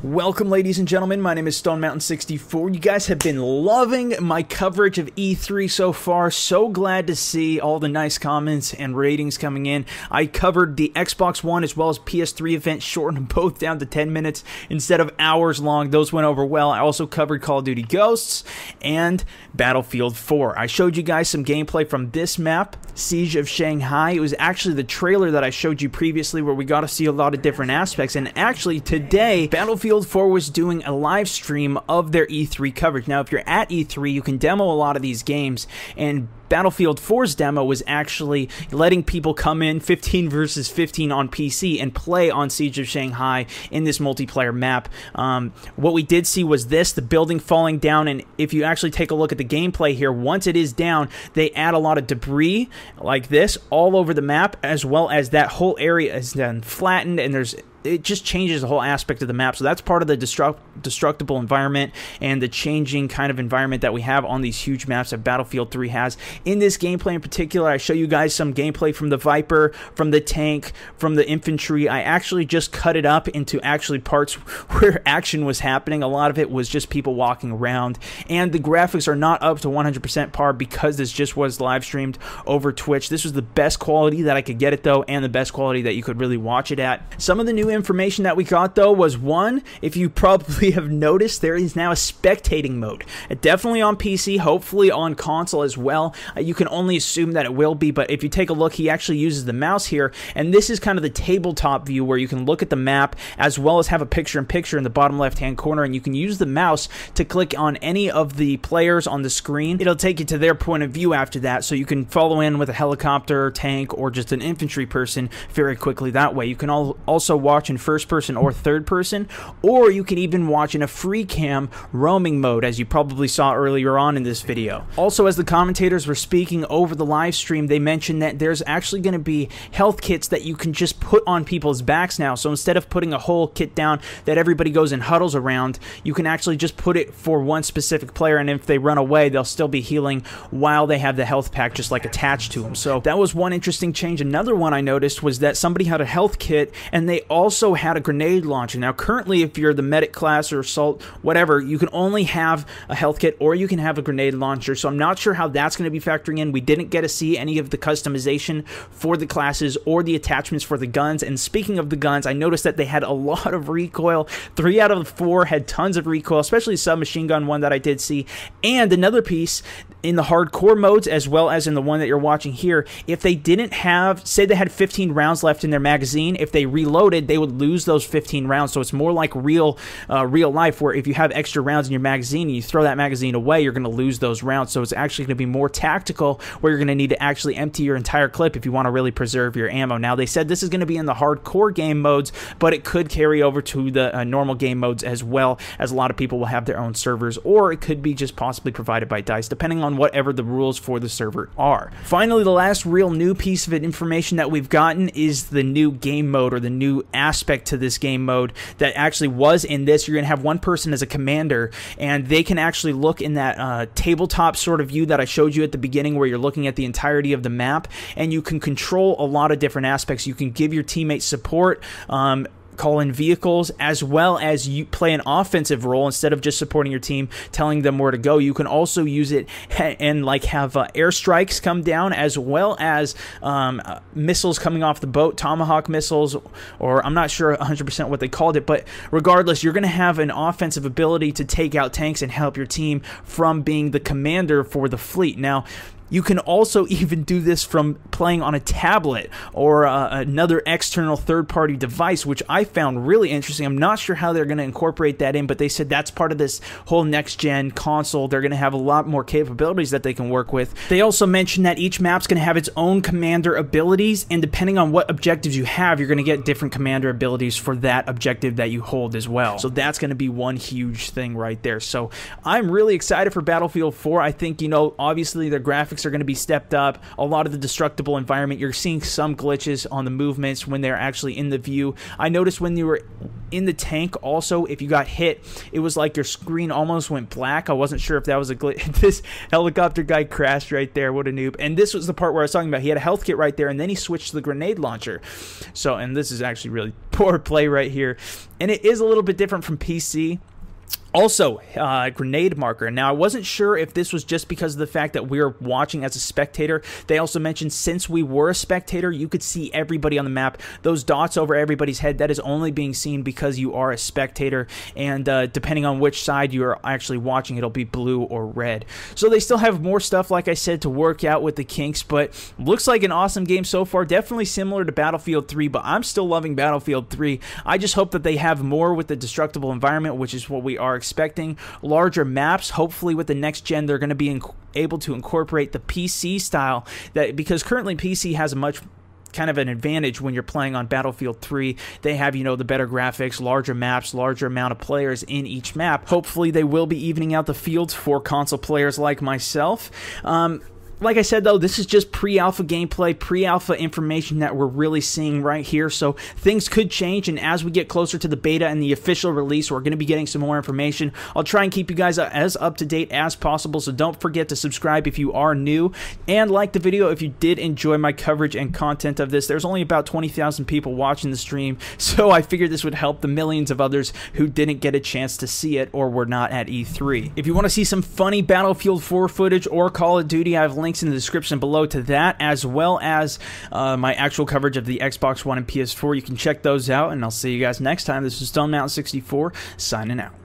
Welcome, ladies and gentlemen. My name is StoneMountain64. You guys have been loving my coverage of E3 so far. So glad to see all the nice comments and ratings coming in. I covered the Xbox One as well as PS3 events, shortened both down to 10 minutes instead of hours long. Those went over well. I also covered Call of Duty Ghosts and Battlefield 4. I showed you guys some gameplay from this map, Siege of Shaghai. It was actually the trailer that I showed you previously where we got to see a lot of different aspects. And actually today, Battlefield 4 was doing a live stream of their E3 coverage. Now, if you're at E3, you can demo a lot of these games, and Battlefield 4's demo was actually letting people come in 15 versus 15 on PC and play on Siege of Shaghai in this multiplayer map. What we did see was this, the building falling down, and if you actually take a look at the gameplay here, once it is down, they add a lot of debris like this all over the map, as well as that whole area is then flattened, and it just changes the whole aspect of the map. So that's part of the destructible environment and the changing kind of environment that we have on these huge maps that Battlefield 3 has. In this gameplay in particular, I show you guys some gameplay from the Viper, from the tank, from the infantry. I actually just cut it up into actually parts where action was happening. A lot of it was just people walking around, and the graphics are not up to 100% par because this just was live streamed over Twitch. This was the best quality that I could get it though, and the best quality that you could really watch it at. Some of the new information that we got though was, one, if you probably have noticed, there is now a spectating mode. Definitely on PC, hopefully on console as well. You can only assume that it will be, but if you take a look, he actually uses the mouse here, and this is kind of the tabletop view where you can look at the map as well as have a picture-in-picture in the bottom left-hand corner, and you can use the mouse to click on any of the players on the screen. It'll take you to their point of view after that, so you can follow in with a helicopter, tank, or just an infantry person very quickly that way. You can also watch in first person or third person, or you can even watch in a free cam roaming mode, as you probably saw earlier on in this video. Also, as the commentators were speaking over the live stream, they mentioned that there's actually going to be health kits that you can just put on people's backs now. So instead of putting a whole kit down that everybody goes and huddles around, you can actually just put it for one specific player, and if they run away, they'll still be healing while they have the health pack just like attached to them. So that was one interesting change. Another one I noticed was that somebody had a health kit and they also had a grenade launcher. Now currently, if you're the medic class or assault, whatever, you can only have a health kit or you can have a grenade launcher. So I'm not sure how that's going to be factoring in. We didn't get to see any of the customization for the classes or the attachments for the guns. And speaking of the guns, I noticed that they had a lot of recoil. 3 out of the 4 had tons of recoil, especially the submachine gun one that I did see. And another piece, in the hardcore modes as well as in the one that you're watching here, if they didn't have, say they had 15 rounds left in their magazine, if they reloaded, they would lose those 15 rounds. So it's more like real life, where if you have extra rounds in your magazine and you throw that magazine away, you're going to lose those rounds. So it's actually going to be more tactical, where you're going to need to actually empty your entire clip if you want to really preserve your ammo. Now, they said this is going to be in the hardcore game modes, but it could carry over to the normal game modes as well, as a lot of people will have their own servers, or it could be just possibly provided by DICE, depending on whatever the rules for the server are. Finally, the last real new piece of information that we've gotten is the new game mode, or the new aspect to this game mode that actually was in this. You're going to have one person as a commander, and they can actually look in that tabletop sort of view that I showed you at the beginning, where you're looking at the entirety of the map, and you can control a lot of different aspects. You can give your teammates support, call in vehicles, as well as you play an offensive role instead of just supporting your team, telling them where to go. You can also use it and like have airstrikes come down, as well as missiles coming off the boat, Tomahawk missiles, or I'm not sure 100% what they called it, but regardless, you're going to have an offensive ability to take out tanks and help your team from being the commander for the fleet. Now, you can also even do this from playing on a tablet or another external third-party device, which I found really interesting. I'm not sure how they're going to incorporate that in, but they said that's part of this whole next-gen console. They're going to have a lot more capabilities that they can work with. They also mentioned that each map's going to have its own commander abilities, and depending on what objectives you have, you're going to get different commander abilities for that objective that you hold as well. So that's going to be one huge thing right there. So I'm really excited for Battlefield 4. I think, you know, obviously their graphics are going to be stepped up. A lot of the destructible environment, you're seeing some glitches on the movements when they're actually in the view. I noticed when you were in the tank also, if you got hit, it was like your screen almost went black. I wasn't sure if that was a glitch. This helicopter guy crashed right there. What a noob. And this was the part where I was talking about. He had a health kit right there, and then he switched to the grenade launcher. So, and this is actually really poor play right here. And it is a little bit different from PC. Also, grenade marker. Now, I wasn't sure if this was just because of the fact that we were watching as a spectator. They also mentioned since we were a spectator, you could see everybody on the map. Those dots over everybody's head, that is only being seen because you are a spectator. And depending on which side you are actually watching, it'll be blue or red. So they still have more stuff, like I said, to work out with the kinks. But looks like an awesome game so far. Definitely similar to Battlefield 3, but I'm still loving Battlefield 3. I just hope that they have more with the destructible environment, which is what we are expecting. Larger maps. Hopefully with the next gen they're going to be able to incorporate the PC style, that because currently PC has a much kind of an advantage when you're playing on Battlefield 3. They have, you know, the better graphics, larger maps, larger amount of players in each map. Hopefully they will be evening out the fields for console players like myself. Like I said, though, this is just pre-alpha gameplay, pre-alpha information that we're really seeing right here, so things could change, and as we get closer to the beta and the official release, we're going to be getting some more information. I'll try and keep you guys as up-to-date as possible, so don't forget to subscribe if you are new, and like the video if you did enjoy my coverage and content of this. There's only about 20,000 people watching the stream, so I figured this would help the millions of others who didn't get a chance to see it or were not at E3. If you want to see some funny Battlefield 4 footage or Call of Duty, I have links in the description below to that, as well as my actual coverage of the Xbox One and PS4. You can check those out, and I'll see you guys next time. This is StoneMountain64 signing out.